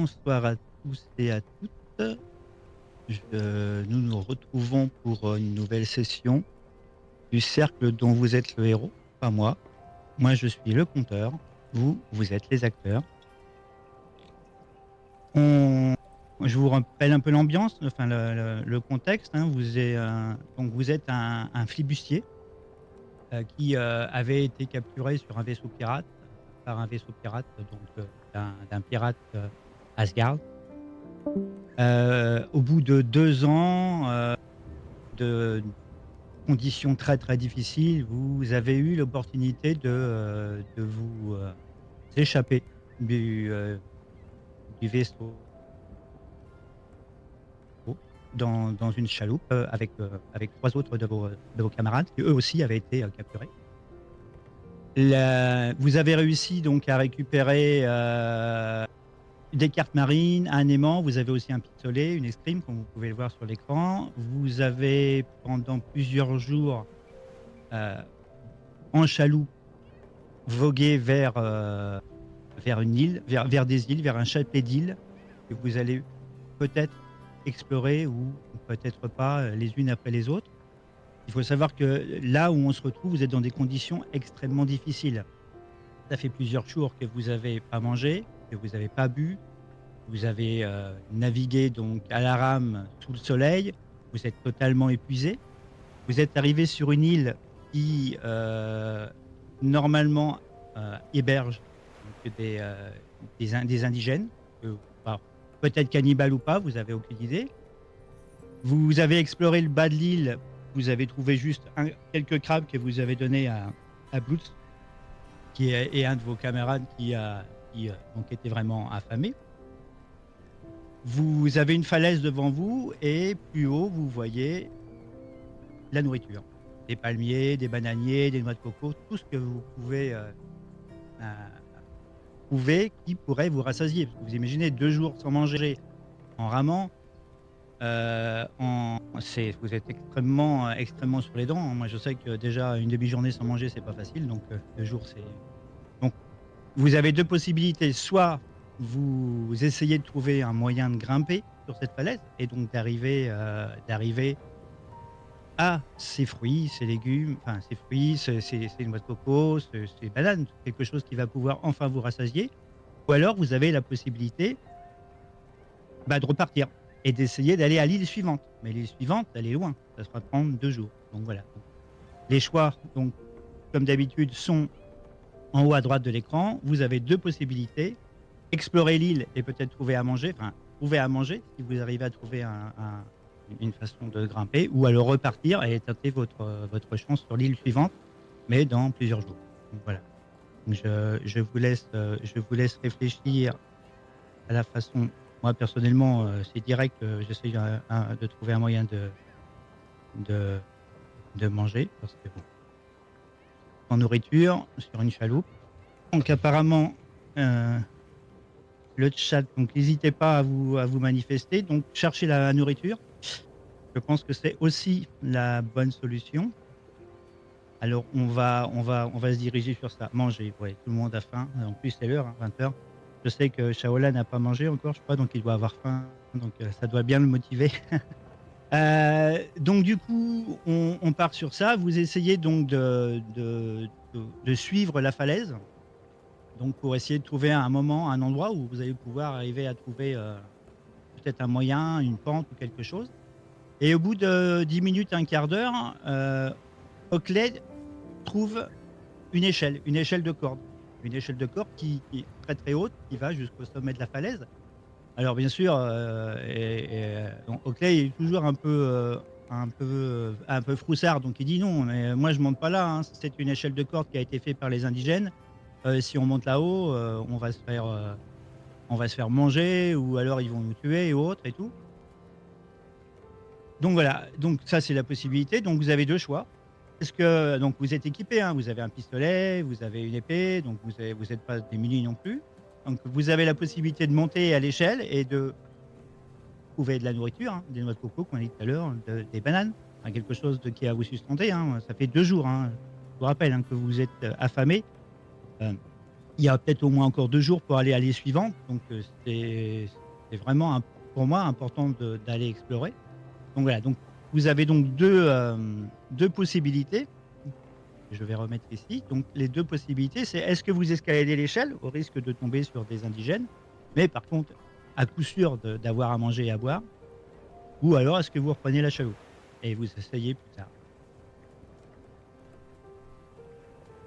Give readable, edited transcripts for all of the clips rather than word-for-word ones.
Bonsoir à tous et à toutes. Nous nous retrouvons pour une nouvelle session du cercle dont vous êtes le héros, pas moi. Moi, je suis le conteur. Vous, vous êtes les acteurs. On... Je vous rappelle un peu l'ambiance, enfin le contexte, hein. Donc vous êtes un flibustier qui avait été capturé sur un vaisseau pirate par un vaisseau pirate d'un pirate Asgard. Au bout de 2 ans de conditions très très difficiles, vous avez eu l'opportunité de vous échapper du vaisseau dans une chaloupe avec trois autres de vos camarades qui eux aussi avaient été capturés. Vous avez réussi donc à récupérer des cartes marines, un aimant, vous avez aussi un pistolet, une escrime, comme vous pouvez le voir sur l'écran. Vous avez, pendant plusieurs jours, euh, en chaloupe, vogué vers une île, vers des îles, vers un chapelet d'îles, que vous allez peut-être explorer ou peut-être pas les unes après les autres. Il faut savoir que là où on se retrouve, vous êtes dans des conditions extrêmement difficiles. Ça fait plusieurs jours que vous n'avez pas mangé, que vous n'avez pas bu. Vous avez navigué donc à la rame sous le soleil, vous êtes totalement épuisé. Vous êtes arrivé sur une île qui normalement héberge donc des indigènes, alors, peut-être cannibales ou pas, vous avez aucune idée. Vous avez exploré le bas de l'île, vous avez trouvé juste quelques crabes que vous avez donnés à Blutz, et un de vos camarades qui donc était vraiment affamé. Vous avez une falaise devant vous et plus haut, vous voyez la nourriture. Des palmiers, des bananiers, des noix de coco, tout ce que vous pouvez euh, trouver qui pourrait vous rassasier. Parce que vous imaginez 2 jours sans manger en ramant, vous êtes extrêmement sur les dents, hein. Moi, je sais que déjà une demi-journée sans manger, c'est pas facile. Donc 2 jours, c'est. Donc, vous avez deux possibilités. Soit vous essayez de trouver un moyen de grimper sur cette falaise et donc d'arriver à ces fruits, ces légumes, enfin ces fruits, ces noix de coco, ces bananes, quelque chose qui va pouvoir enfin vous rassasier. Ou alors vous avez la possibilité de repartir et d'essayer d'aller à l'île suivante. Mais l'île suivante, elle est loin. Ça sera prendre 2 jours. Donc voilà. Les choix, donc, comme d'habitude, sont en haut à droite de l'écran. Vous avez deux possibilités. Explorer l'île et peut-être trouver à manger, enfin, trouver à manger si vous arrivez à trouver une façon de grimper, ou alors repartir et tenter votre chance sur l'île suivante, mais dans plusieurs jours. Donc voilà. Donc je vous laisse réfléchir à la façon. Moi personnellement, c'est direct. J'essaie de trouver un moyen de, de manger parce que bon, sans nourriture sur une chaloupe. Donc apparemment, euh, le chat, donc n'hésitez pas à vous manifester. Donc cherchez la nourriture. Je pense que c'est aussi la bonne solution. Alors on va se diriger sur ça. Manger, ouais, tout le monde a faim. En plus c'est l'heure, hein, 20 h. Je sais que Shaola n'a pas mangé encore, je crois, donc il doit avoir faim. Donc ça doit bien le motiver. Donc du coup, on part sur ça. Vous essayez donc de suivre la falaise. Donc pour essayer de trouver un moment, un endroit où vous allez pouvoir arriver à trouver peut-être un moyen, une pente ou quelque chose. Et au bout de 10 minutes, un quart d'heure, Oakley trouve une échelle de corde. Une échelle de corde qui est très très haute, qui va jusqu'au sommet de la falaise. Alors bien sûr, donc Oakley est toujours un peu froussard, donc il dit non, mais moi je monte pas là, hein. C'est une échelle de corde qui a été faite par les indigènes. Si on monte là-haut, on va se faire manger ou alors ils vont nous tuer et autres et tout. Donc voilà, donc ça c'est la possibilité. Donc vous avez deux choix. Est-ce que donc vous êtes équipé, hein, vous avez un pistolet, vous avez une épée, donc vous n'êtes pas démunis non plus. Donc vous avez la possibilité de monter à l'échelle et de trouver de la nourriture, hein, des noix de coco qu'on a dit tout à l'heure, des bananes, enfin, quelque chose qui va vous sustenter, hein. Ça fait 2 jours, hein. Je vous rappelle, hein, que vous êtes affamé. Euh, il y a peut-être au moins encore 2 jours pour aller à l'île suivante, donc c'est vraiment pour moi important d'aller explorer. Donc voilà, donc vous avez donc 2 possibilités. Je vais remettre ici. Donc les 2 possibilités, c'est est-ce que vous escaladez l'échelle au risque de tomber sur des indigènes, mais par contre à coup sûr d'avoir à manger et à boire, ou alors est-ce que vous reprenez la chaloupe et vous essayez plus tard?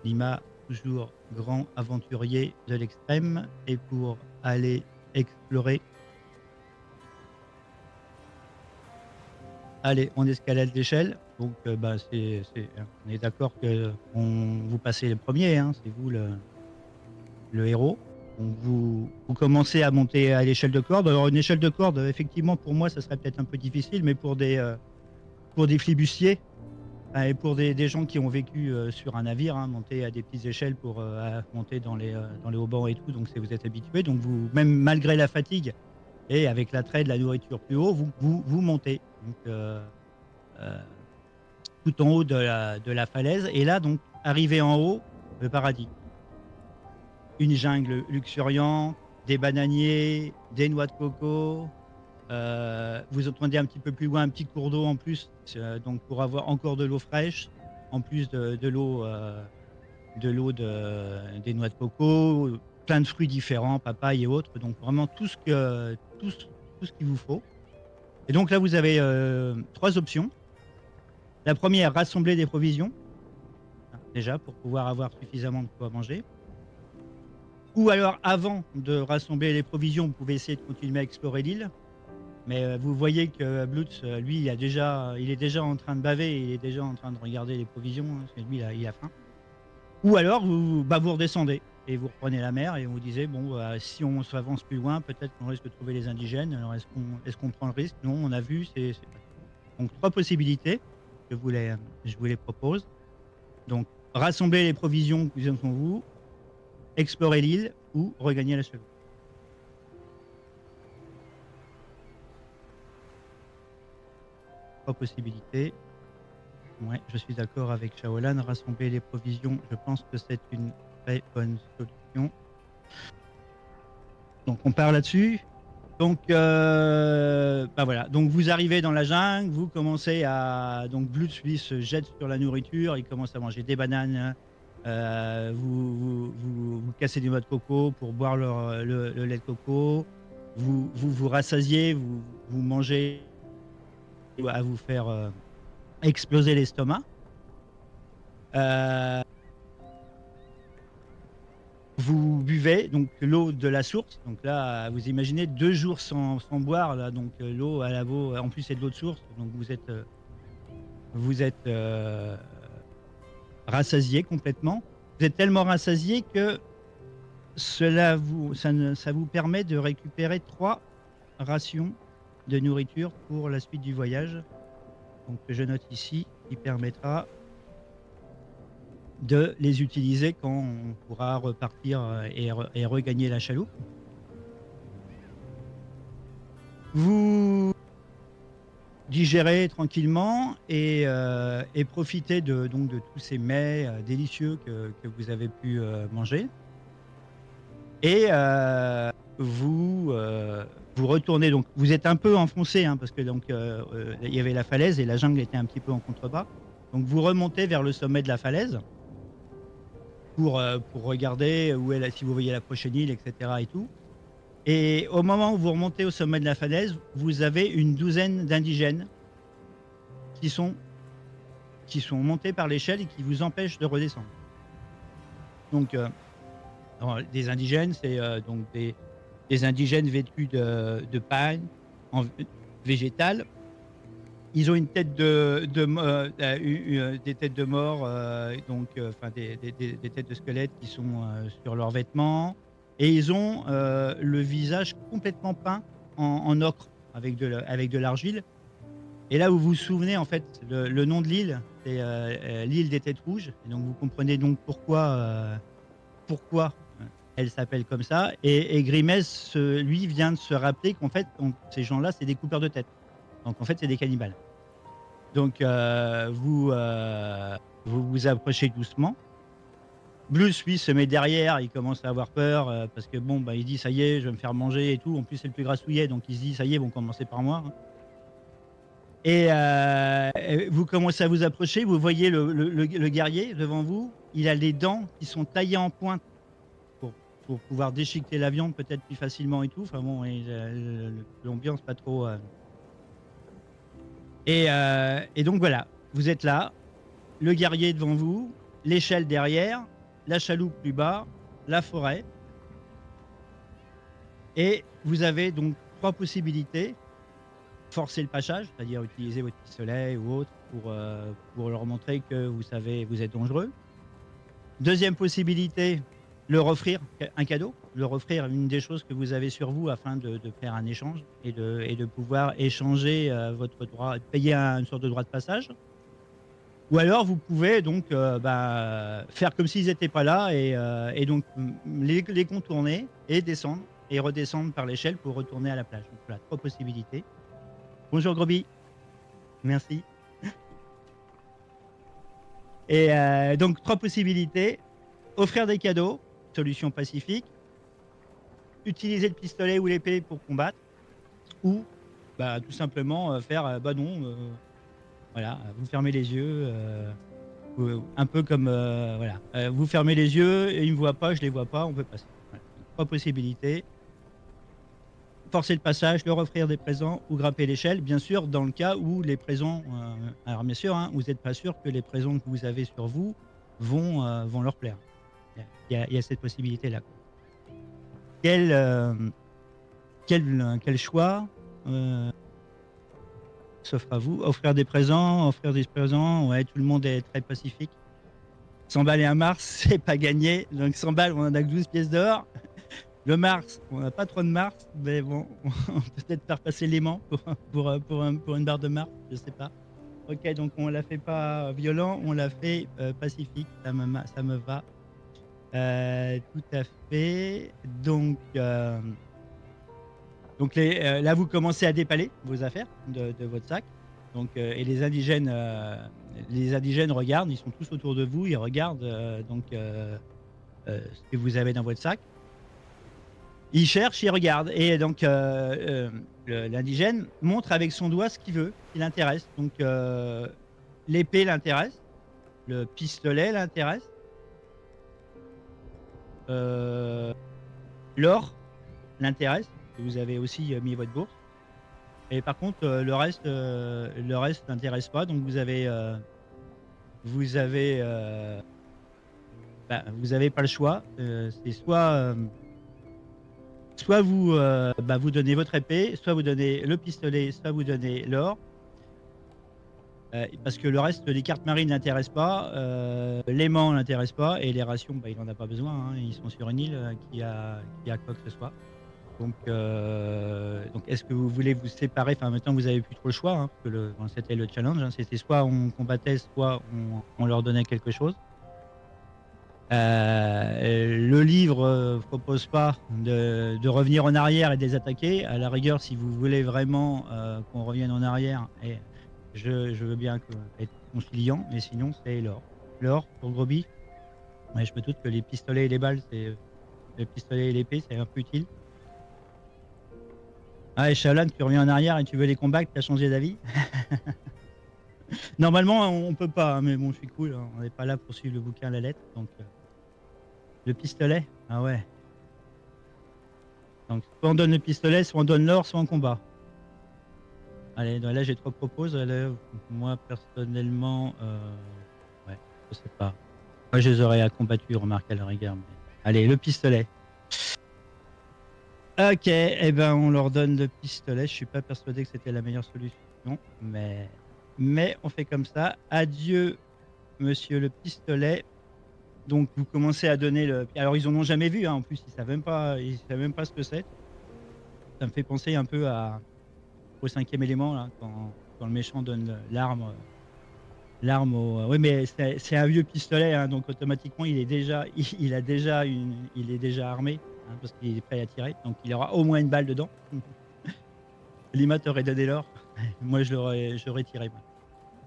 Lima, toujours grand aventurier de l'extrême, et pour aller explorer, allez, on escalade l'échelle. Donc, bah, on est d'accord que vous passez le premier, hein, c'est vous le héros. Donc vous commencez à monter à l'échelle de corde. Alors une échelle de corde, effectivement, pour moi, ça serait peut-être un peu difficile, mais pour des flibustiers, et pour des gens qui ont vécu, sur un navire, hein, monter à des petites échelles pour, monter dans les haubans et tout, donc c'est vous êtes habitués. Donc vous même malgré la fatigue et avec l'attrait de la nourriture plus haut, vous montez. Donc, heu, tout en haut de la falaise, et là donc arrivé en haut, le paradis. Une jungle luxuriante, des bananiers, des noix de coco, vous entendez un petit peu plus loin un petit cours d'eau en plus, donc pour avoir encore de l'eau fraîche, en plus de l'eau des noix de coco, plein de fruits différents, papaye et autres, donc vraiment tout ce qu'il vous faut. Et donc là, vous avez, 3 options. La première, rassembler des provisions, hein, déjà pour pouvoir avoir suffisamment de quoi manger. Ou alors avant de rassembler les provisions, vous pouvez essayer de continuer à explorer l'île. Mais, vous voyez que Blutz, lui, il est déjà en train de baver, il est déjà en train de regarder les provisions, hein, parce que lui, il a faim. Ou alors vous redescendez et vous reprenez la mer et vous disait: «Bon, bah, si on s'avance plus loin, peut-être qu'on risque de trouver les indigènes. Alors est-ce qu'on prend le risque? Non, on a vu, c'est pas». Donc 3 possibilités que je vous les propose. Donc rassembler les provisions qui sont vous, explorer l'île ou regagner la chaloupe. 3 possibilités. Ouais, je suis d'accord avec Shaolan. Rassembler les provisions, je pense que c'est une très bonne solution. Donc on part là-dessus. Donc, bah, voilà, donc vous arrivez dans la jungle, vous commencez à donc Blutz lui se jette sur la nourriture, il commence à manger des bananes, vous cassez des noix de coco pour boire le lait de coco, vous rassasiez, vous mangez à vous faire, exploser l'estomac. Heu Vous buvez donc l'eau de la source, donc là, vous imaginez 2 jours sans boire là, donc l'eau à la vaut en plus c'est de l'eau de source, donc vous êtes, rassasiés complètement. Vous êtes tellement rassasiés que ça vous permet de récupérer 3 rations de nourriture pour la suite du voyage, donc je note ici, qui permettra de les utiliser quand on pourra repartir, et regagner la chaloupe. Vous digérez tranquillement et profitez de tous ces mets, délicieux que vous avez pu, manger, et vous retournez, donc vous êtes un peu enfoncé, hein, parce que donc il y avait la falaise et la jungle était un petit peu en contrebas. Donc vous remontez vers le sommet de la falaise pour regarder où est la si vous voyez la prochaine île et cetera et tout. Et au moment où vous remontez au sommet de la falaise, vous avez une douzaine d'indigènes qui sont montés par l'échelle et qui vous empêchent de redescendre. Donc, alors des indigènes, c'est, donc des indigènes vêtus de pagne, en végétal. Ils ont une tête des têtes de mort, donc, enfin des têtes de squelettes qui sont, sur leurs vêtements, et ils ont, le visage complètement peint en ocre avec de l'argile. Et là, vous vous souvenez, en fait, le nom de l'île, c'est, l'île des Têtes Rouges, et donc vous comprenez donc pourquoi, elle s'appelle comme ça, et Grimez, lui, vient de se rappeler qu'en fait, donc ces gens-là, c'est des coupeurs de tête. Donc en fait, c'est des cannibales. Donc vous vous approchez doucement Bruce, lui, se met derrière, il commence à avoir peur parce que bon, bah, il dit ça y est, je vais me faire manger et tout. En plus, c'est le plus grassouillet, donc il se dit ça y est, ils vont commencer par moi, hein. Et vous commencez à vous approcher, vous voyez le guerrier devant vous, il a les dents qui sont taillées en pointe pour, pour pouvoir déchiqueter la viande peut-être plus facilement et tout. Enfin bon, et l'ambiance pas trop. Et donc voilà, vous êtes là, le guerrier devant vous, l'échelle derrière, la chaloupe plus bas, la forêt. Et vous avez donc trois possibilités. Forcer le passage, c'est-à-dire utiliser votre pistolet ou autre pour leur montrer que vous savez, vous êtes dangereux. Deuxième possibilité, leur offrir un cadeau, leur offrir une des choses que vous avez sur vous afin de faire un échange et de pouvoir échanger votre droit, payer une sorte de droit de passage. Ou alors vous pouvez donc faire comme s'ils n'étaient pas là et donc les contourner et descendre et redescendre par l'échelle pour retourner à la plage. Donc voilà, trois possibilités. Bonjour Groby, merci. Donc trois possibilités. Offrir des cadeaux, solution pacifique. Utiliser le pistolet ou l'épée pour combattre. Ou tout simplement faire bah non, voilà, vous fermez les yeux. Un peu comme voilà, vous fermez les yeux et ils me voient pas, je les vois pas, on peut passer. Voilà. Donc, trois possibilités. Forcer le passage, leur offrir des présents ou grimper l'échelle, bien sûr, dans le cas où les présents, alors bien sûr, hein, vous n'êtes pas sûr que les présents que vous avez sur vous vont leur plaire. Il y a cette possibilité-là. Quel, quel choix s'offre à vous? Offrir des présents, ouais, tout le monde est très pacifique. 100 balles et un Mars, c'est pas gagné. Donc 100 balles, on en a que 12 pièces d'or. Le Mars, on n'a pas trop de Mars, mais bon, on peut peut-être faire passer l'aimant pour une barre de Mars, je sais pas. Ok, donc on la fait pas violent, on la fait pacifique, ça me va. Tout à fait. Donc là, vous commencez à dépaler vos affaires de votre sac. Donc, et les indigènes regardent, ils sont tous autour de vous, ils regardent ce que vous avez dans votre sac. Ils cherchent, ils regardent. Et donc, l'indigène montre avec son doigt ce qu'il veut, ce qui l'intéresse. Donc, l'épée l'intéresse, le pistolet l'intéresse, euh, l'or l'intéresse. Vous avez aussi mis votre bourse. Et par contre, le reste n'intéresse pas. Donc, vous avez, vous avez pas le choix. C'est soit vous donnez votre épée, soit vous donnez le pistolet, soit vous donnez l'or. Parce que le reste, les cartes marines n'intéressent pas, l'aimant n'intéresse pas, et les rations, il n'en a pas besoin, hein, ils sont sur une île qui a quoi que ce soit. Donc est-ce que vous voulez vous séparer? Enfin, maintenant, vous n'avez plus trop le choix, hein, parce que c'était le challenge, hein, c'était soit on combattait, soit on leur donnait quelque chose. Le livre propose pas de revenir en arrière et de les attaquer. À la rigueur, si vous voulez vraiment qu'on revienne en arrière, et je veux bien être conciliant, mais sinon c'est l'or. L'or pour Groby. Ouais, je me doute que les pistolets et les balles, le pistolet et l'épée, c'est un peu utile. Ah, et Shaolin, tu reviens en arrière et tu veux les combattre, tu as changé d'avis. Normalement, on peut pas, hein, mais bon, je suis cool, hein, on n'est pas là pour suivre le bouquin à la lettre. Donc, le pistolet, ah ouais. Donc, soit on donne le pistolet, soit on donne l'or, soit on combat. Allez, donc là, j'ai trois propos. Moi, personnellement, ouais, je sais pas. Moi, je les aurais combattus, remarque à la rigueur. Mais... Allez, le pistolet. Ok, eh ben, on leur donne le pistolet. Je suis pas persuadé que c'était la meilleure solution, mais on fait comme ça. Adieu, monsieur le pistolet. Donc, vous commencez à donner le. Alors, ils en ont jamais vu, hein, en plus, ils savent même pas ce que c'est. Ça me fait penser un peu au cinquième élément, là, quand le méchant donne l'arme au. Oui, mais c'est un vieux pistolet, hein, donc automatiquement il est déjà, il est déjà armé, hein, parce qu'il est prêt à tirer, donc il aura au moins une balle dedans. Lima t'aurait donné l'or, moi j'aurais tiré. Moi.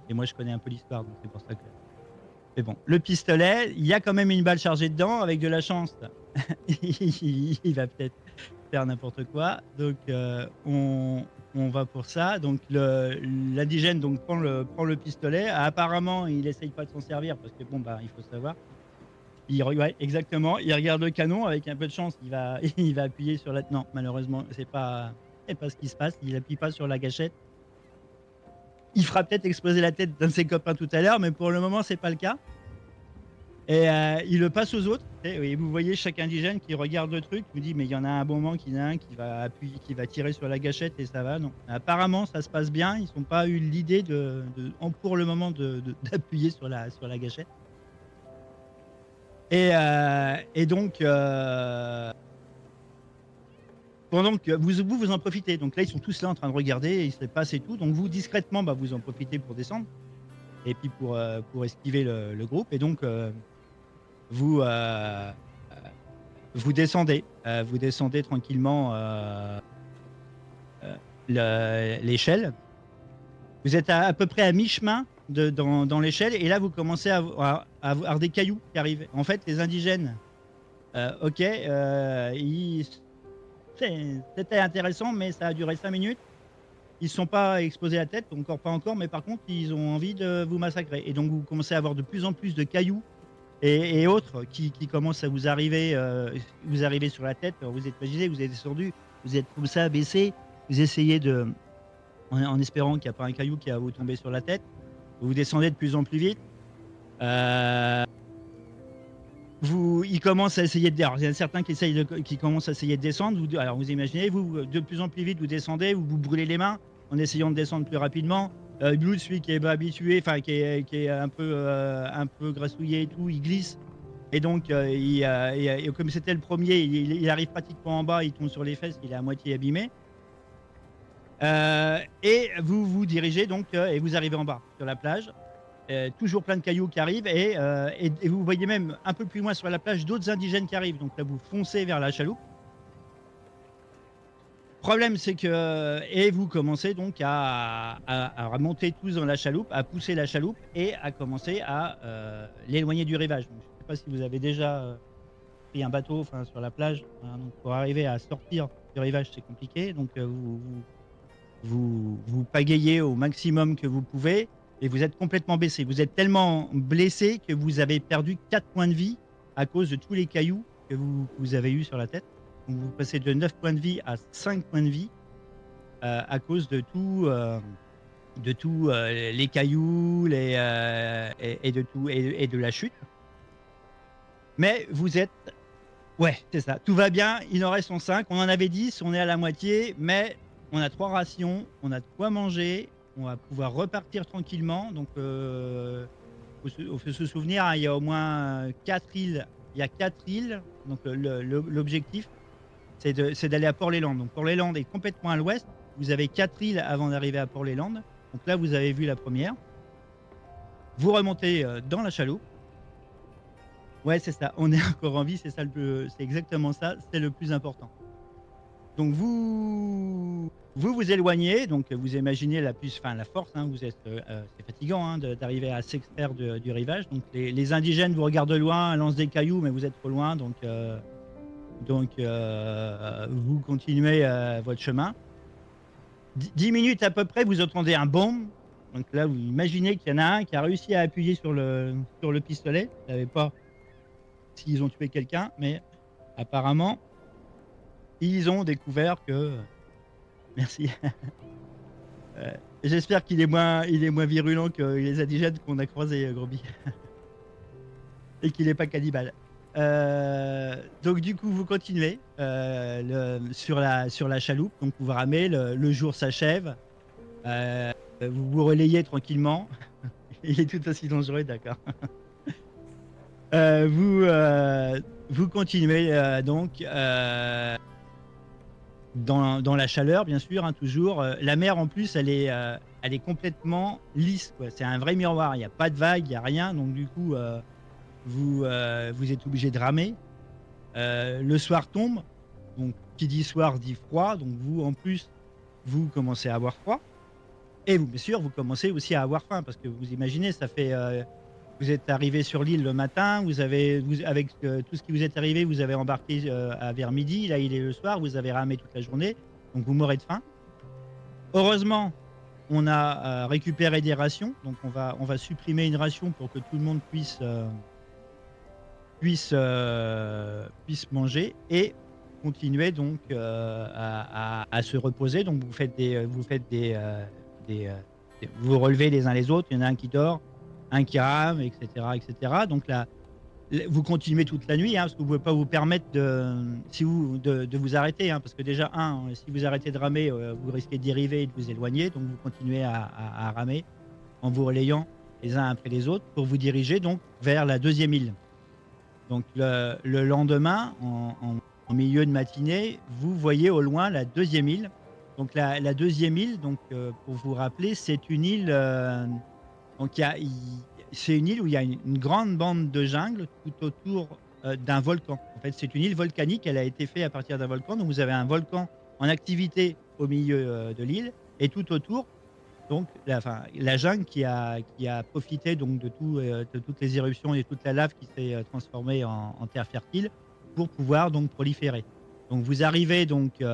Et moi je connais un peu l'histoire, donc c'est pour ça que. Mais bon, le pistolet, il y a quand même une balle chargée dedans. Avec de la chance, il va peut-être faire n'importe quoi. Donc, on va pour ça. Donc, l'indigène donc prend le pistolet. Apparemment, il essaye pas de s'en servir parce que bon, bah, il faut savoir. Ouais, exactement. Il regarde le canon. Avec un peu de chance, il va appuyer sur la. Non, malheureusement, c'est pas ce qui se passe. Il appuie pas sur la gâchette. Il fera peut-être exploser la tête d'un de ses copains tout à l'heure, mais pour le moment, c'est pas le cas. Et il le passe aux autres. Et vous voyez chaque indigène qui regarde le truc, vous dit mais il y en a un bon moment qu'il y en a un qui va appuyer, qui va tirer sur la gâchette et ça va. Non. Apparemment, ça se passe bien. Ils n'ont pas eu l'idée pour le moment d'appuyer sur la gâchette. Et donc, pendant que vous en profitez. Donc là, ils sont tous là en train de regarder, il se passe et tout. Donc vous, discrètement, bah, vous en profitez pour descendre et puis pour esquiver le groupe. Et donc, vous, vous descendez tranquillement l'échelle. Vous êtes à peu près à mi-chemin dans l'échelle et là, vous commencez à avoir des cailloux qui arrivent. En fait, les indigènes, ok, c'était intéressant, mais ça a duré 5 minutes. Ils ne sont pas explosés la tête, encore pas encore, mais par contre, ils ont envie de vous massacrer. Et donc, vous commencez à avoir de plus en plus de cailloux et autres qui commencent à vous arriver sur la tête. Alors, vous imaginez, vous êtes descendu, vous êtes comme ça, baissé, vous essayez en espérant qu'il n'y a pas un caillou qui va vous tomber sur la tête. Vous descendez de plus en plus vite. Ils commencent à essayer de. Alors, il y en a certains qui commencent à essayer de descendre. Alors, vous imaginez, vous, de plus en plus vite, vous descendez, vous brûlez les mains en essayant de descendre plus rapidement. Blue, celui qui est pas habitué, enfin, qui est un peu grassouillé et tout, il glisse. Et donc, comme c'était le premier, il arrive pratiquement en bas, il tombe sur les fesses, il est à moitié abîmé. Et vous vous dirigez donc, et vous arrivez en bas, sur la plage. Toujours plein de cailloux qui arrivent et vous voyez même un peu plus loin sur la plage d'autres indigènes qui arrivent. Donc là, vous foncez vers la chaloupe. Problème, c'est que et vous commencez donc à monter tous dans la chaloupe, à pousser la chaloupe et à commencer à l'éloigner du rivage. Donc, je ne sais pas si vous avez déjà pris un bateau, enfin sur la plage. Hein, donc pour arriver à sortir du rivage, c'est compliqué. Donc vous pagayez au maximum que vous pouvez et vous êtes complètement baissé. Vous êtes tellement blessé que vous avez perdu 4 points de vie à cause de tous les cailloux que vous avez eu sur la tête. Donc vous passez de 9 points de vie à 5 points de vie à cause de tout les cailloux et de tout et de la chute. Mais vous êtes... Ouais, c'est ça. Tout va bien, il en reste 5. On en avait 10, on est à la moitié, mais on a 3 rations, on a de quoi manger, on va pouvoir repartir tranquillement. Donc, faut se souvenir, hein, il y a au moins 4 îles. Il y a 4 îles. Donc, l'objectif, c'est d'aller à Port-les-Landes. Donc, Port-les-Landes est complètement à l'ouest. Vous avez 4 îles avant d'arriver à Port-les-Landes. Donc là, vous avez vu la première. Vous remontez dans la chaloupe. Ouais, c'est ça. On est encore en vie, c'est exactement ça. C'est le plus important. Donc vous éloignez, donc vous imaginez la force. Hein, c'est fatigant hein, d'arriver à s'extraire du rivage. Donc les indigènes vous regardent de loin, lancent des cailloux, mais vous êtes trop loin, donc vous continuez votre chemin. 10 minutes à peu près, vous entendez un boom. Donc là, vous imaginez qu'il y en a un qui a réussi à appuyer sur le pistolet. Vous ne savez pas s'ils ont tué quelqu'un, mais apparemment, ils ont découvert que... Merci. J'espère qu'il est moins virulent que les indigènes qu'on a croisés, Groby. Et qu'il n'est pas cannibale. Donc du coup, vous continuez sur la chaloupe. Donc vous ramez, le jour s'achève. Vous vous relayez tranquillement. Il est tout aussi dangereux, d'accord. Vous continuez donc dans la chaleur, bien sûr, hein, toujours. La mer, en plus, elle est complètement lisse, quoi. C'est un vrai miroir. Il n'y a pas de vagues, il n'y a rien. Donc, du coup, vous êtes obligé de ramer. Le soir tombe. Donc, qui dit soir dit froid. Donc, vous, en plus, vous commencez à avoir froid. Et vous, bien sûr, vous commencez aussi à avoir faim. Parce que vous imaginez, ça fait vous êtes arrivé sur l'île le matin, avec tout ce qui vous est arrivé, vous avez embarqué vers midi. Là, il est le soir, vous avez ramé toute la journée, donc vous mourrez de faim. Heureusement, on a récupéré des rations, donc on va supprimer une ration pour que tout le monde puisse manger et continuer donc à se reposer. Donc vous relevez les uns les autres. Il y en a un qui dort, un qui rame, et cetera. Donc là, vous continuez toute la nuit, hein, parce que vous pouvez pas vous permettre de vous arrêter, hein, parce que déjà si vous arrêtez de ramer, vous risquez de dériver et de vous éloigner. Donc vous continuez à ramer en vous relayant les uns après les autres pour vous diriger donc vers la deuxième île. Donc le lendemain, en milieu de matinée, vous voyez au loin la deuxième île. Donc la deuxième île, donc pour vous rappeler, c'est une île, donc c'est une île où il y a une grande bande de jungle tout autour, d'un volcan. En fait, c'est une île volcanique, elle a été faite à partir d'un volcan. Donc vous avez un volcan en activité au milieu, de l'île et tout autour, donc la jungle qui a profité donc de toutes les éruptions et toute la lave qui s'est, transformée en terre fertile pour pouvoir donc proliférer. Donc vous arrivez donc du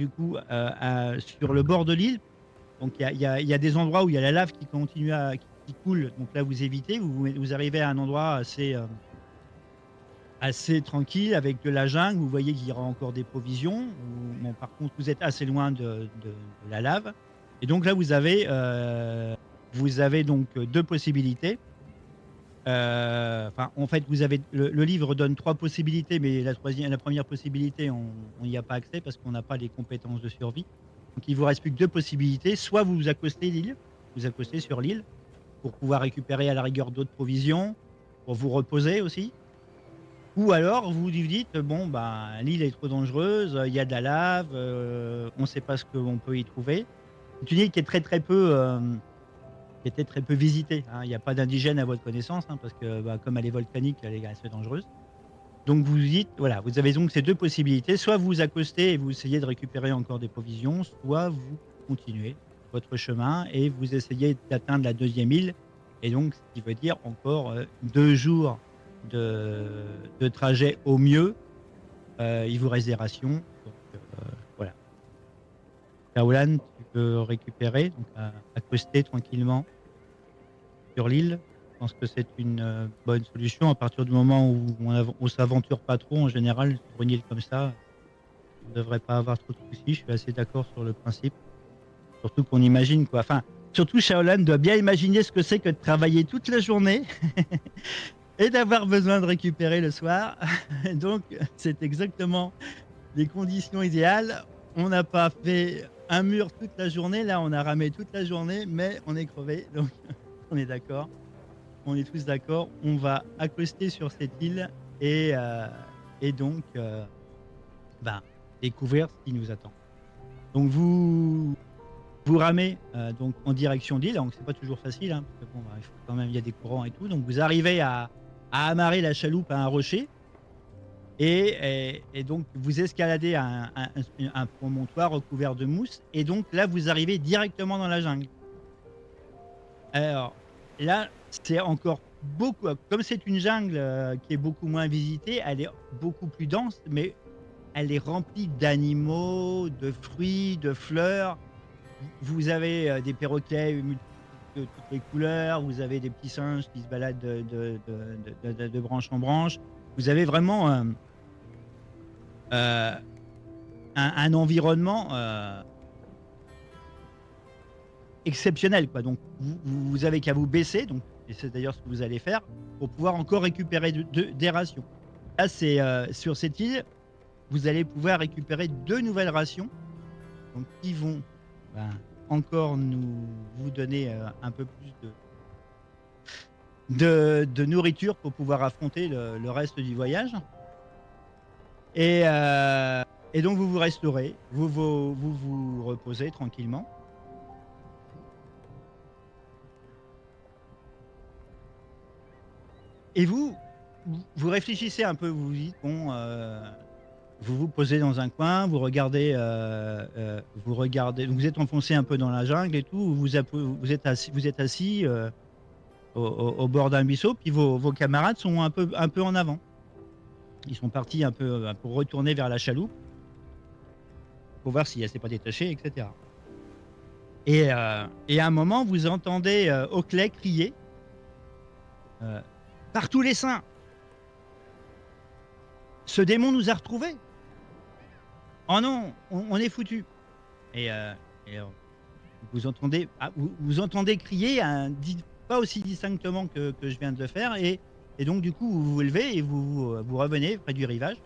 coup, sur le bord de l'île. Donc il y a des endroits où il y a la lave qui continue qui coule, donc là vous évitez, vous arrivez à un endroit assez tranquille avec de la jungle. Vous voyez qu'il y aura encore des provisions. Bon, par contre, vous êtes assez loin de la lave. Et donc là, vous avez donc deux possibilités. Enfin, en fait, le livre donne trois possibilités, mais la première possibilité, on n'y a pas accès parce qu'on n'a pas les compétences de survie. Donc, il vous reste plus que deux possibilités. Soit vous accostez sur l'île pour pouvoir récupérer à la rigueur d'autres provisions, pour vous reposer aussi. Ou alors vous vous dites: «Bon, bah, l'île est trop dangereuse, il y a de la lave, on ne sait pas ce qu'on peut y trouver». C'est une île qui est très, très peu, qui était très peu visitée, hein. Il y a pas d'indigènes à votre connaissance, hein, parce que, bah, comme elle est volcanique, elle est assez dangereuse. Donc vous vous dites voilà, vous avez donc ces 2 possibilités, soit vous vous accostez et vous essayez de récupérer encore des provisions, soit vous continuez votre chemin et vous essayez d'atteindre la deuxième île, et donc ce qui veut dire encore, 2 jours de trajet au mieux. Il vous reste des rations, donc voilà. Caroline, tu peux récupérer, donc accoster tranquillement sur l'île. Je pense que c'est une, bonne solution à partir du moment où on s'aventure pas trop en général sur une île comme ça. On ne devrait pas avoir trop de soucis, je suis assez d'accord sur le principe. Surtout qu'on imagine quoi, enfin, surtout Shaolan doit bien imaginer ce que c'est que de travailler toute la journée et d'avoir besoin de récupérer le soir. Donc c'est exactement les conditions idéales. On n'a pas fait un mur toute la journée, là on a ramé toute la journée, mais on est crevé, donc on est d'accord. On est tous d'accord, on va accoster sur cette île et donc ben, découvrir ce qui nous attend. Donc vous ramez, donc en direction de l'île, donc c'est pas toujours facile, hein, parce que bon, bah, il faut quand même, il y a des courants et tout. Donc vous arrivez à amarrer la chaloupe à un rocher et donc vous escaladez un promontoire recouvert de mousse, et donc là, vous arrivez directement dans la jungle. Alors là, c'est encore beaucoup, comme c'est une jungle, qui est beaucoup moins visitée, elle est beaucoup plus dense, mais elle est remplie d'animaux, de fruits, de fleurs. Vous avez, des perroquets de toutes les couleurs, vous avez des petits singes qui se baladent de branche en branche. Vous avez vraiment, un environnement, exceptionnel, quoi. Donc vous avez qu'à vous baisser, donc, et c'est d'ailleurs ce que vous allez faire, pour pouvoir encore récupérer des rations. Là, c'est, sur cette île, vous allez pouvoir récupérer 2 nouvelles rations, donc qui vont, ben, encore vous donner, un peu plus de nourriture pour pouvoir affronter le reste du voyage, et donc vous vous restaurez, vous reposez tranquillement. Et vous réfléchissez un peu, vous vous dites: «Bon», vous vous posez dans un coin, vous regardez, donc vous êtes enfoncé un peu dans la jungle et tout, vous êtes assis, au bord d'un ruisseau, puis vos camarades sont un peu en avant. Ils sont partis un peu pour retourner vers la chaloupe, pour voir si elle s'est pas détachée, etc. Et à un moment, vous entendez Oakley crier euh, par tous les saints, ce démon nous a retrouvés. Oh non, on est foutu. Et, euh, et, vous entendez, vous entendez crier, pas aussi distinctement que je viens de le faire, et donc du coup vous vous levez et vous revenez près du rivage.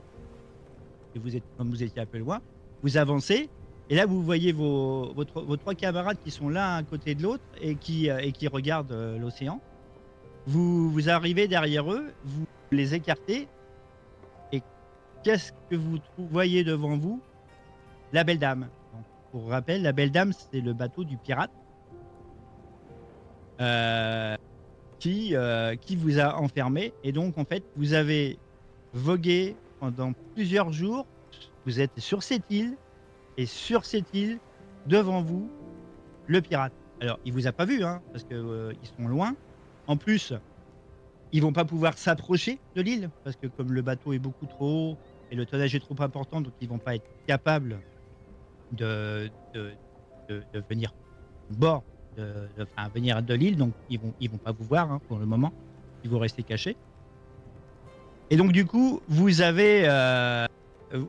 Et comme vous étiez un peu loin, vous avancez, et là vous voyez vos trois camarades qui sont l'un à côté de l'autre et qui regardent l'océan. Vous arrivez derrière eux, vous les écartez, et qu'est-ce que vous voyez devant vous? La Belle Dame. Donc, pour rappel, la Belle Dame, c'est le bateau du pirate euh, qui vous a enfermé. Et donc, en fait, vous avez vogué pendant plusieurs jours. Vous êtes sur cette île, et sur cette île, devant vous, le pirate. Alors, il vous a pas vu, hein, parce que ils sont loin. En plus, ils vont pas pouvoir s'approcher de l'île, parce que comme le bateau est beaucoup trop haut et le tonnage est trop important, donc ils vont pas être capables de, de, de venir au bord, enfin, venir de l'île, donc ils vont pas vous voir hein, pour le moment. Ils vont rester cachés. Et donc du coup, vous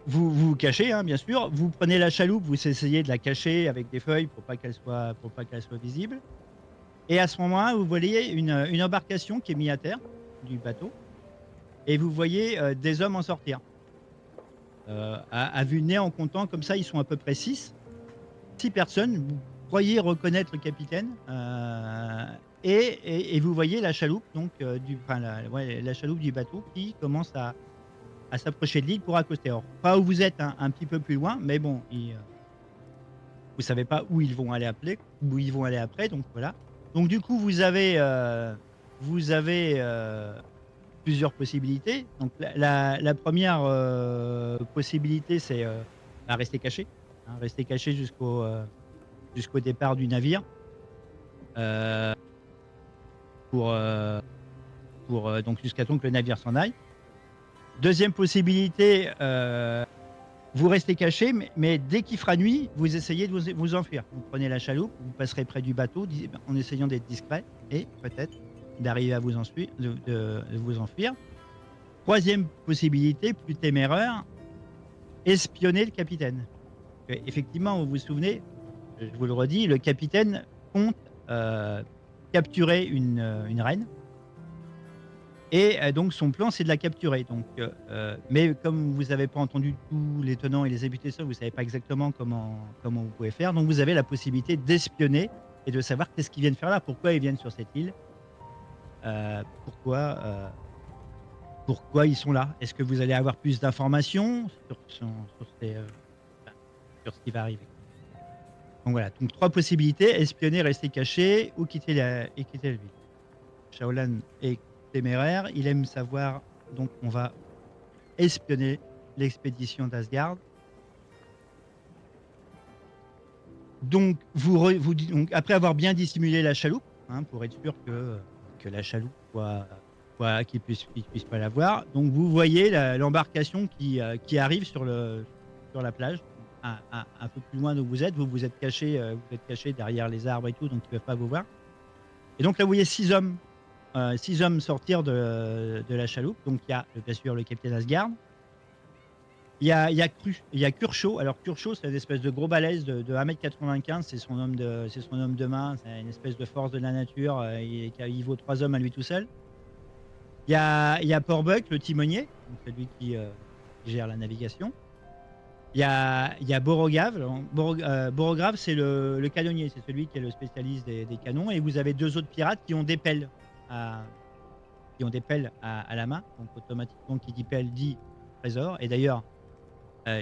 vous cachez, hein, bien sûr. Vous prenez la chaloupe, vous essayez de la cacher avec des feuilles pour pas qu'elle soit visible. Et à ce moment-là, vous voyez une embarcation qui est mise à terre du bateau, et vous voyez des hommes en sortir. À vue de nez, en comptant comme ça, ils sont à peu près 6 personnes. Vous croyez reconnaître le capitaine, et vous voyez la chaloupe, donc enfin la chaloupe du bateau qui commence à s'approcher de l'île pour accoster. Alors, pas où vous êtes, hein, un petit peu plus loin, mais bon, vous savez pas où ils vont aller où ils vont aller après, donc voilà. Donc du coup, vous avez plusieurs possibilités. Donc la première possibilité, c'est rester caché, hein, rester caché jusqu'au départ du navire, euh, pour, euh, donc jusqu'à temps que le navire s'en aille. Deuxième possibilité, vous restez caché, mais dès qu'il fera nuit, vous essayez de vous enfuir. Vous prenez la chaloupe, vous passerez près du bateau en essayant d'être discret et peut-être d'arriver à vous enfuir, de vous enfuir. Troisième possibilité, plus téméraire, espionner le capitaine. Effectivement, vous vous souvenez, je vous le redis, le capitaine compte capturer une reine. Et donc son plan, c'est de la capturer. Donc, mais comme vous n'avez pas entendu tous les tenants et les aboutissants, vous ne savez pas exactement comment vous pouvez faire. Donc vous avez la possibilité d'espionner et de savoir qu'est-ce qu'ils viennent faire là, pourquoi ils viennent sur cette île, euh, pourquoi, euh, pourquoi ils sont là. Est-ce que vous allez avoir plus d'informations sur ce qui va arriver. Donc voilà, donc 3 possibilités: espionner, rester caché ou quitter la ville. Shaolan est téméraire, il aime savoir, donc on va espionner l'expédition d'Asgard. Donc, donc, après avoir bien dissimulé la chaloupe, hein, pour être sûr que la chaloupe qu'il puisse pas la voir, donc vous voyez l'embarcation qui arrive sur la plage, un peu plus loin d'où vous êtes. Vous êtes caché derrière les arbres et tout, donc ils peuvent pas vous voir. Et donc là, vous voyez 6 hommes. 6 hommes sortir de la chaloupe. Donc il y a bien sûr le capitaine Asgard. Il y a Kurcho. Alors Kurcho, c'est une espèce de gros balèze de 1m95. C'est son homme de main. C'est une espèce de force de la nature. Il vaut 3 hommes à lui tout seul. Il y a Porbuck, le timonier, donc celui qui gère la navigation. Il y a Borogav. Borogav, c'est le canonnier. C'est celui qui est le spécialiste des canons. Et vous avez 2 autres pirates qui ont des pelles à la main. Donc automatiquement, qui dit pelle dit trésor. Et d'ailleurs,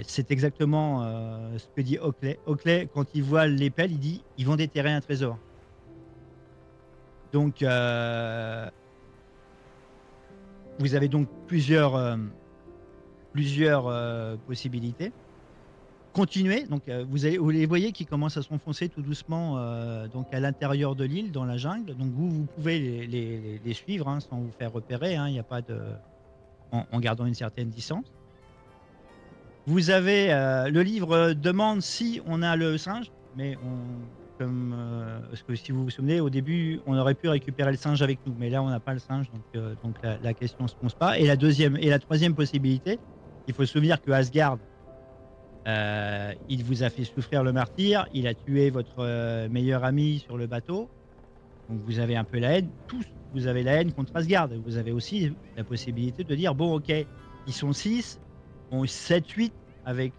c'est exactement ce que dit Oakley. Oakley, quand il voit les pelles, il dit ils vont déterrer un trésor. Donc vous avez donc plusieurs possibilités. continuez. Donc, vous les voyez qui commencent à s'enfoncer tout doucement donc à l'intérieur de l'île, dans la jungle. Donc, vous pouvez les suivre hein, sans vous faire repérer. Hein, il n'y a pas de, en gardant une certaine distance. Vous avez le livre demande si on a le singe, mais parce que si vous vous souvenez, au début, on aurait pu récupérer le singe avec nous, mais là, on n'a pas le singe, donc la question ne se pose pas. Et la troisième possibilité, il faut se souvenir que Asgard, il vous a fait souffrir le martyr, il a tué votre meilleur ami sur le bateau, donc vous avez un peu la haine. Tous, vous avez la haine contre Asgard. Vous avez aussi la possibilité de dire bon, ok, ils sont 6, bon, 7, 8 avec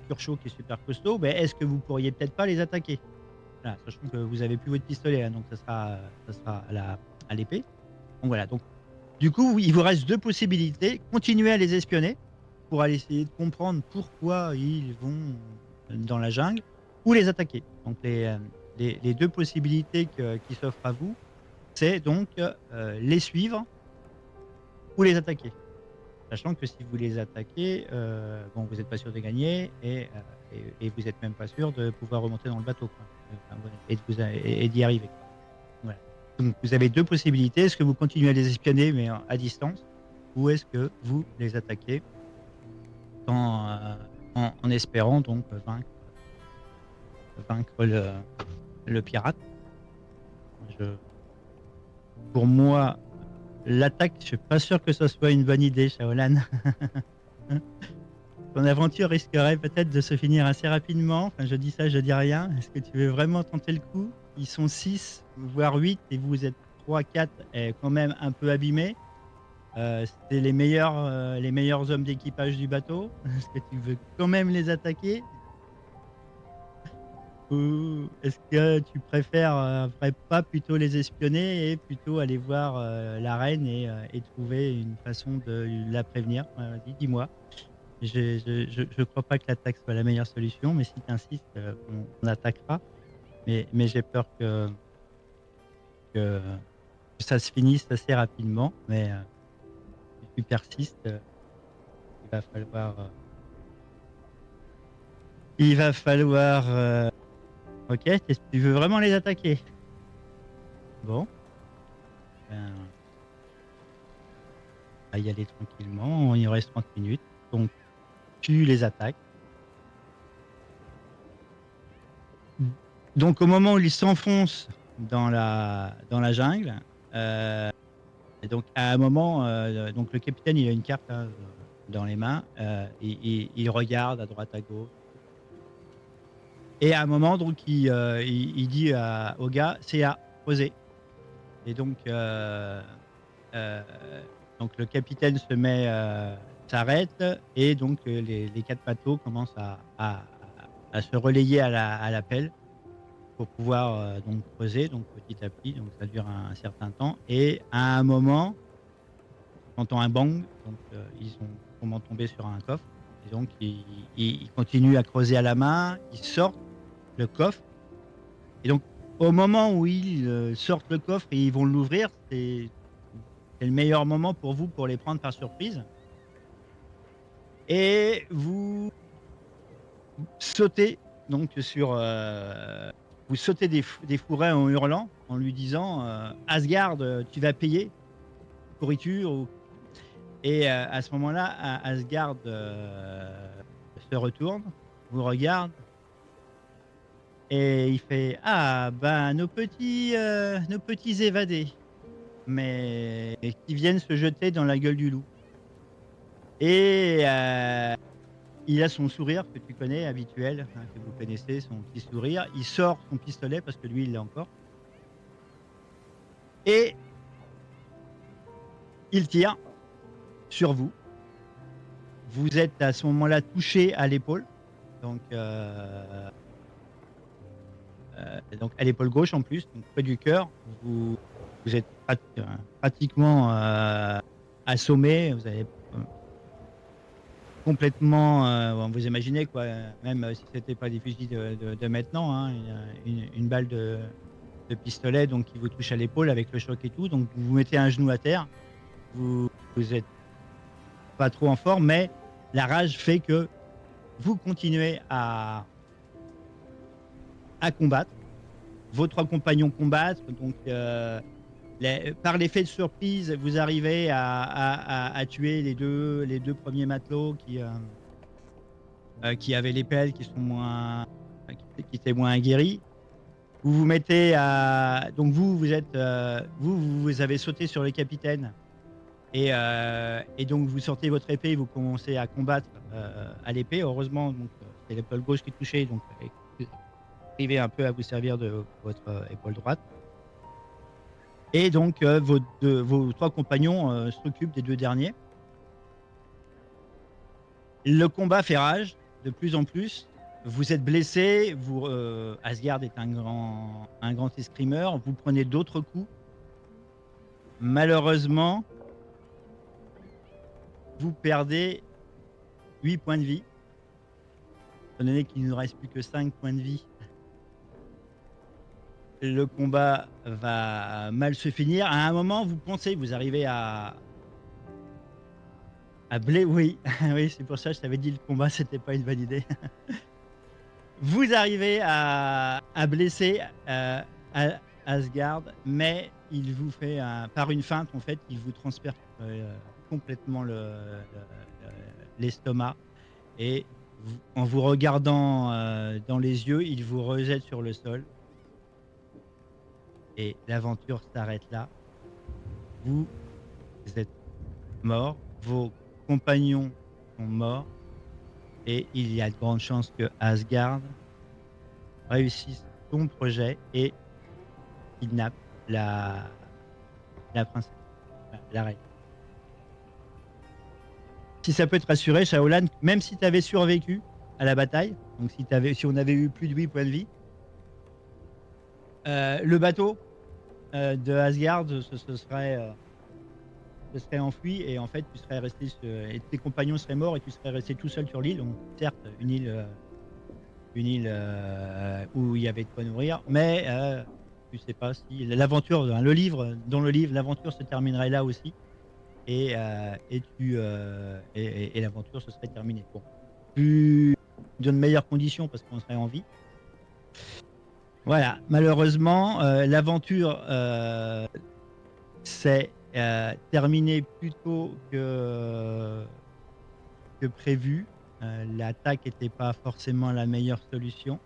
Turchot qui est super costaud. Mais est-ce que vous pourriez peut-être pas les attaquer? Voilà, sachant que vous avez plus votre pistolet, hein, donc ça sera à l'épée. Donc voilà. Donc du coup, il vous reste deux possibilités. Continuer à les espionner pour aller essayer de comprendre pourquoi ils vont dans la jungle ou les attaquer. Donc les deux possibilités qui s'offrent à vous, c'est donc les suivre ou les attaquer. Sachant que si vous les attaquez, bon, vous n'êtes pas sûr de gagner et vous n'êtes même pas sûr de pouvoir remonter dans le bateau quoi. Enfin, voilà, et d'y arriver. Voilà. Donc vous avez deux possibilités. Est-ce que vous continuez à les espionner mais à distance ou est-ce que vous les attaquez en espérant donc vaincre le pirate? Je, pour moi, l'attaque, je suis pas sûr que ce soit une bonne idée, Shaolan. Ton aventure risquerait peut-être de se finir assez rapidement. Enfin, je dis ça, je dis rien. Est-ce que tu veux vraiment tenter le coup? Ils sont 6, voire 8, et vous êtes 3, 4, et quand même un peu abîmés. C'est les meilleurs hommes d'équipage du bateau. Est-ce que tu veux quand même les attaquer? Ou est-ce que tu préfères pas plutôt les espionner et plutôt aller voir la reine et trouver une façon de la prévenir? Vas-y, dis-moi. Je crois pas que l'attaque soit la meilleure solution, mais si tu insistes, on attaquera. Mais j'ai peur que ça se finisse assez rapidement. Mais si tu persistes, il va falloir. Il va falloir. Ok, tu veux vraiment les attaquer? Bon, ben, on va y aller tranquillement. Il reste 30 minutes. Donc, tu les attaques. Donc, au moment où ils s'enfoncent dans la jungle, et donc à un moment, donc le capitaine il a une carte là, dans les mains, il regarde à droite à gauche. Et à un moment, donc il dit au gars, c'est à poser. Et euh, donc le capitaine s'arrête et donc les quatre bateaux commencent à se relayer à l'appel pour pouvoir donc creuser donc petit à petit. Donc ça dure un certain temps et à un moment, on entend un bang. Donc ils sont comment tombés sur un coffre et donc ils continuent à creuser à la main. Ils sortent le coffre et donc au moment où ils sortent le coffre et ils vont l'ouvrir, c'est le meilleur moment pour vous pour les prendre par surprise. Et vous sautez donc vous sautez des fourrés en hurlant, en lui disant Asgard, tu vas payer, pourriture. Et à ce moment-là, Asgard se retourne, vous regarde et il fait ah ben nos petits évadés, mais qui viennent se jeter dans la gueule du loup. Et il a son sourire que tu connais, habituel, hein, que vous connaissez, son petit sourire. Il sort son pistolet parce que lui, il l'a encore. Et il tire sur vous. Vous êtes à ce moment-là touché à l'épaule. Donc à l'épaule gauche en plus, donc près du cœur. Vous êtes pratiquement assommé. Vous avez complètement, vous imaginez quoi, même si c'était pas des fusils de maintenant, hein, une balle de pistolet donc qui vous touche à l'épaule avec le choc et tout, donc vous mettez un genou à terre, vous êtes pas trop en forme, mais la rage fait que vous continuez à combattre. Vos 3 compagnons combattent, donc par l'effet de surprise, vous arrivez à tuer les deux premiers matelots qui avaient les pelles, qui sont qui étaient moins aguerris. Vous vous mettez à donc vous êtes, vous avez sauté sur le capitaine et donc vous sortez votre épée, vous commencez à combattre, à l'épée. Heureusement, donc c'est l'épaule gauche qui touchait, donc vous arrivez un peu à vous servir de votre, épaule droite et donc vos 3 compagnons, s'occupent des 2 derniers. Le combat fait rage de plus en plus. Vous êtes blessé, Asgard est un grand escrimeur, vous prenez d'autres coups. Malheureusement, vous perdez 8 points de vie. Étant donné qu'il ne reste plus que 5 points de vie, le combat va mal se finir. À un moment, vous pensez, vous arrivez oui, oui, c'est pour ça que je t'avais dit le combat, c'était pas une bonne idée. Vous arrivez à blesser Asgard, mais il vous fait par une feinte, en fait, il vous transperce complètement l'estomac et en vous regardant dans les yeux, il vous rejette sur le sol et l'aventure s'arrête là. Vous êtes mort, vos compagnons sont morts et il y a de grandes chances que Asgard réussisse son projet et kidnappe la princesse, la reine. Si ça peut te rassurer, Shaolan, même si tu avais survécu à la bataille, donc si on avait eu plus de 8 points de vie, le bateau de Asgard se serait enfui et en fait tu serais resté et tes compagnons seraient morts et tu serais resté tout seul sur l'île. Donc certes une île où il y avait de quoi nourrir, mais tu sais pas si l'aventure, dans le livre, l'aventure se terminerait là aussi et l'aventure se serait terminée. Bon, plus dans de meilleures conditions parce qu'on serait en vie. Voilà, malheureusement, l'aventure s'est terminée plus tôt que prévu. L'attaque n'était pas forcément la meilleure solution.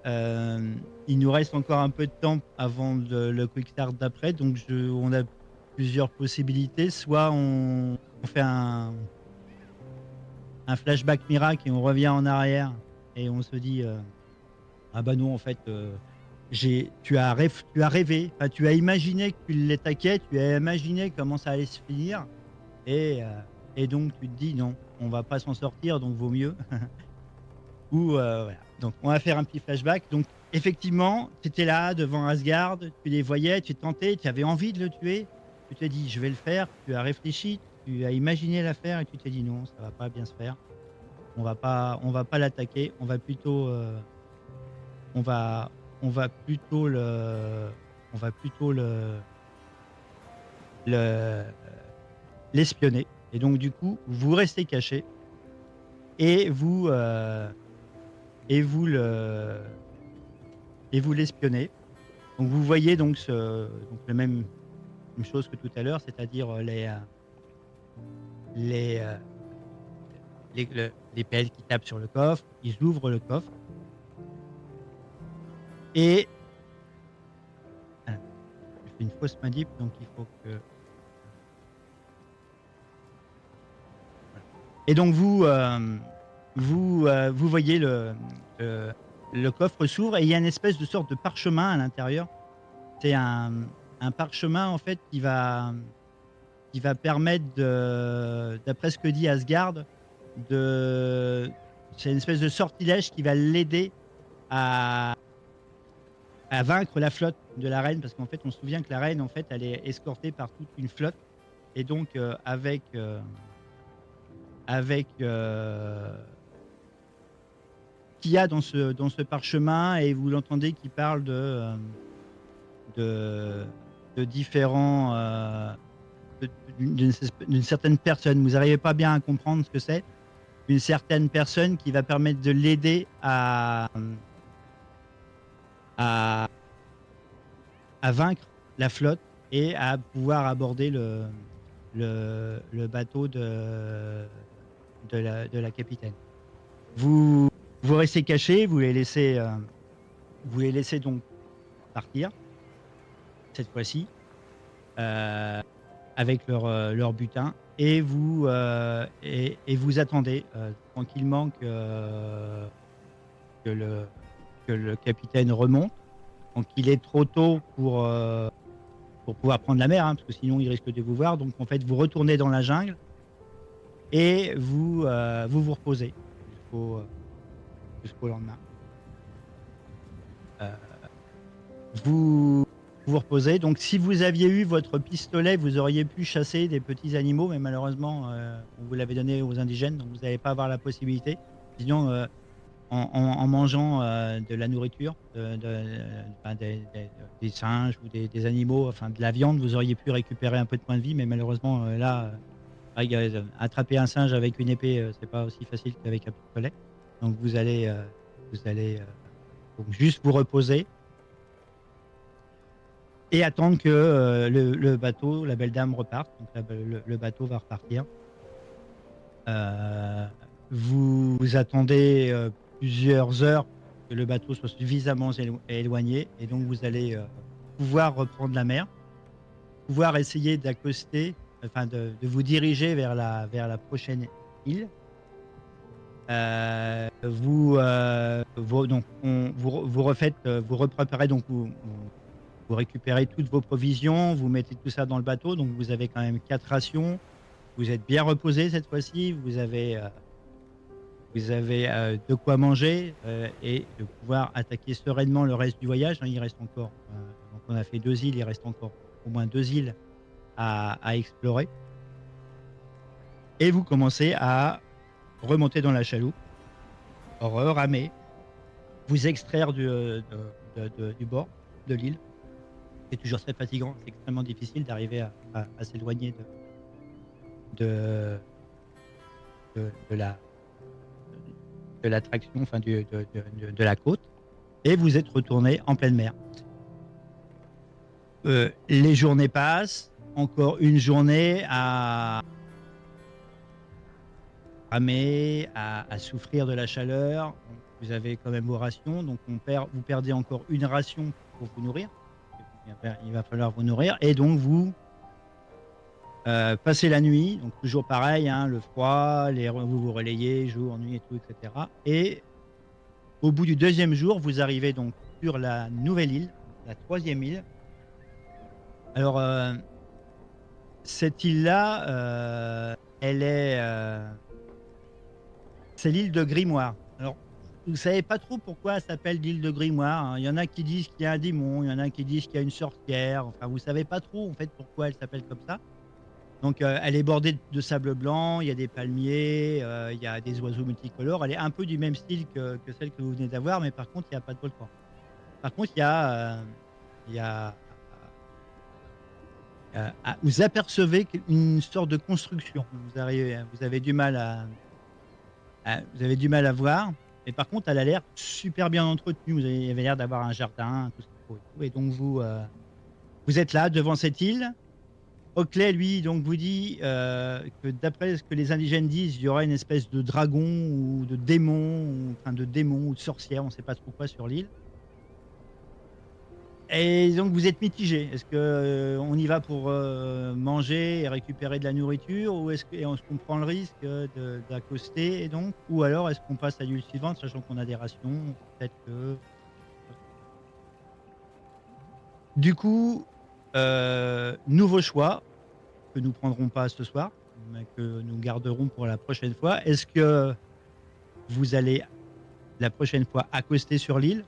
Il nous reste encore un peu de temps avant le quick start d'après, donc on a plusieurs possibilités. Soit on fait un flashback miracle et on revient en arrière et on se dit ah bah non, en fait, tu as rêvé, enfin, tu as imaginé que tu l'attaquais, tu as imaginé comment ça allait se finir et, donc tu te dis non, on va pas s'en sortir, donc vaut mieux. Ou voilà. Donc on va faire un petit flashback. Donc effectivement, tu étais là devant Asgard, tu les voyais, tu tentais, tu avais envie de le tuer. Tu t'es dit je vais le faire, tu as réfléchi, tu as imaginé l'affaire et tu t'es dit non, ça va pas bien se faire. On va pas l'attaquer, on va on va plutôt le l'espionner. Et donc du coup, vous restez caché et et vous le et vous l'espionnez. Donc vous voyez donc donc même chose que tout à l'heure, c'est-à-dire les, les pelles qui tapent sur le coffre, ils ouvrent le coffre et ah, j'ai fait une fausse manip, donc il faut que voilà. Et donc vous voyez le coffre s'ouvre et il y a une espèce de sorte de parchemin à l'intérieur. C'est un parchemin en fait qui va permettre d'après ce que dit Asgard, de c'est une espèce de sortilège qui va l'aider à vaincre la flotte de la reine, parce qu'en fait, on se souvient que la reine, en fait, elle est escortée par toute une flotte et donc avec qu'il y a dans ce parchemin et vous l'entendez qui parle de différents, d'une certaine personne. Vous n'arrivez pas bien à comprendre ce que c'est. une certaine personne qui va permettre de l'aider à, à vaincre la flotte et à pouvoir aborder le bateau de la capitaine. Vous, vous restez caché, vous les laissez donc partir, cette fois-ci, euh, avec leur butin, et vous attendez tranquillement que, le, que le capitaine remonte. Donc il est trop tôt pour pouvoir prendre la mer, hein, parce que sinon il risque de vous voir. Donc en fait, vous retournez dans la jungle et vous reposez jusqu'au jusqu'au lendemain. Euh, vous vous reposez. Donc si vous aviez eu votre pistolet, vous auriez pu chasser des petits animaux, mais malheureusement, on vous l'avait donné aux indigènes, donc vous n'allez pas avoir la possibilité. Sinon, en mangeant de la nourriture, enfin, des singes ou des animaux, enfin de la viande, vous auriez pu récupérer un peu de points de vie, mais malheureusement, là, attraper un singe avec une épée, c'est pas aussi facile qu'avec un pistolet. Donc vous allez donc juste vous reposer et attendre que le bateau, la belle dame reparte. Donc le bateau va repartir. Euh, vous attendez plusieurs heures que le bateau soit suffisamment éloigné et donc vous allez pouvoir reprendre la mer, pouvoir essayer d'accoster, enfin de vous diriger vers la prochaine île. Donc vous refaites, vous repréparez, donc vous récupérez toutes vos provisions, vous mettez tout ça dans le bateau, donc vous avez quand même 4 rations. Vous êtes bien reposé cette fois-ci, vous avez de quoi manger et de pouvoir attaquer sereinement le reste du voyage. Il reste encore, donc on a fait 2 îles, il reste encore au moins 2 îles à explorer. Et vous commencez à remonter dans la chaloupe, ramer, vous extraire du bord de l'île. C'est toujours très fatigant, c'est extrêmement difficile d'arriver à s'éloigner de, de la de l'attraction, enfin de la côte, et vous êtes retourné en pleine mer. Les journées passent, encore une journée à ramer, à souffrir de la chaleur. Donc, vous avez quand même vos rations, donc vous perdez encore une ration pour vous nourrir. Il va falloir vous nourrir, et donc vous passez la nuit, donc toujours pareil, hein, le froid, vous vous relayez jour, nuit et tout, etc. Et au bout du 2e jour, vous arrivez donc sur la nouvelle île, la 3e île. Alors, cette île-là, c'est l'île de Grimoire. Alors, vous ne savez pas trop pourquoi elle s'appelle l'île de Grimoire, hein. Il y en a qui disent qu'il y a un démon, il y en a qui disent qu'il y a une sorcière. Enfin, vous ne savez pas trop en fait pourquoi elle s'appelle comme ça. Donc, elle est bordée de sable blanc, il y a des palmiers, il y a des oiseaux multicolores. Elle est un peu du même style que celle que vous venez d'avoir, mais par contre, il n'y a pas de volcan. Par contre, il y a vous apercevez une sorte de construction. Vous avez du mal vous avez du mal à voir. Et par contre, elle a l'air super bien entretenue. Vous avez l'air d'avoir un jardin, tout ce qu'il faut. Et donc, vous êtes là, devant cette île. Oakley, lui, donc, vous dit que d'après ce que les indigènes disent, il y aura une espèce de dragon ou de démon, enfin de démon ou de sorcière, on ne sait pas trop quoi sur l'île. Et donc vous êtes mitigé. Est-ce que on y va pour manger et récupérer de la nourriture, ou est-ce qu'on prend le risque d'accoster, et donc, ou alors est-ce qu'on passe à l'île suivante, sachant qu'on a des rations, peut-être que. Du coup, nouveau choix que nous prendrons pas ce soir, mais que nous garderons pour la prochaine fois. Est-ce que vous allez la prochaine fois accoster sur l'île,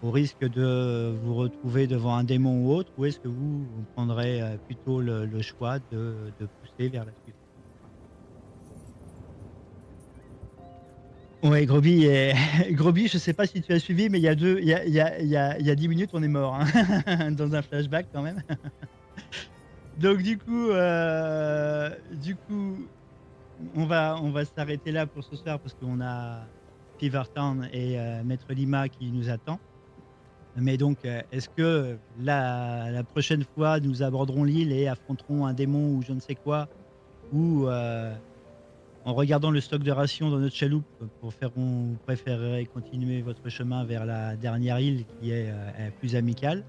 au risque de vous retrouver devant un démon ou autre, ou est-ce que vous prendrez plutôt le choix de pousser vers la suite? Ouais, Groby, Groby, je sais pas si tu as suivi, mais il y a 10 minutes, on est mort, hein, dans un flashback quand même. Donc du coup, on va s'arrêter là pour ce soir parce qu'on a Fevertown et Maître Lima qui nous attend. Mais donc, est-ce que la prochaine fois, nous aborderons l'île et affronterons un démon ou je ne sais quoi, ou en regardant le stock de rations dans notre chaloupe pour faire, vous préférerez continuer votre chemin vers la dernière île qui est plus amicale.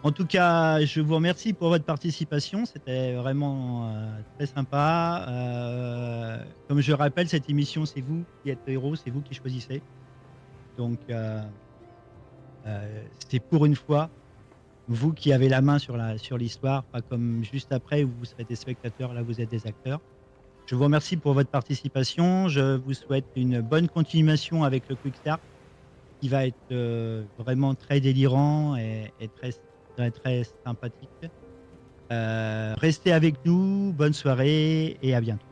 En tout cas, je vous remercie pour votre participation. C'était vraiment très sympa. Comme je rappelle, cette émission, c'est vous qui êtes héros, c'est vous qui choisissez. Donc, c'est pour une fois vous qui avez la main sur l'histoire, pas comme juste après où vous serez des spectateurs, là vous êtes des acteurs. Je vous remercie pour votre participation. Je vous souhaite une bonne continuation avec le Quick Start qui va être vraiment très délirant et très, très, très sympathique. Restez avec nous, bonne soirée et à bientôt.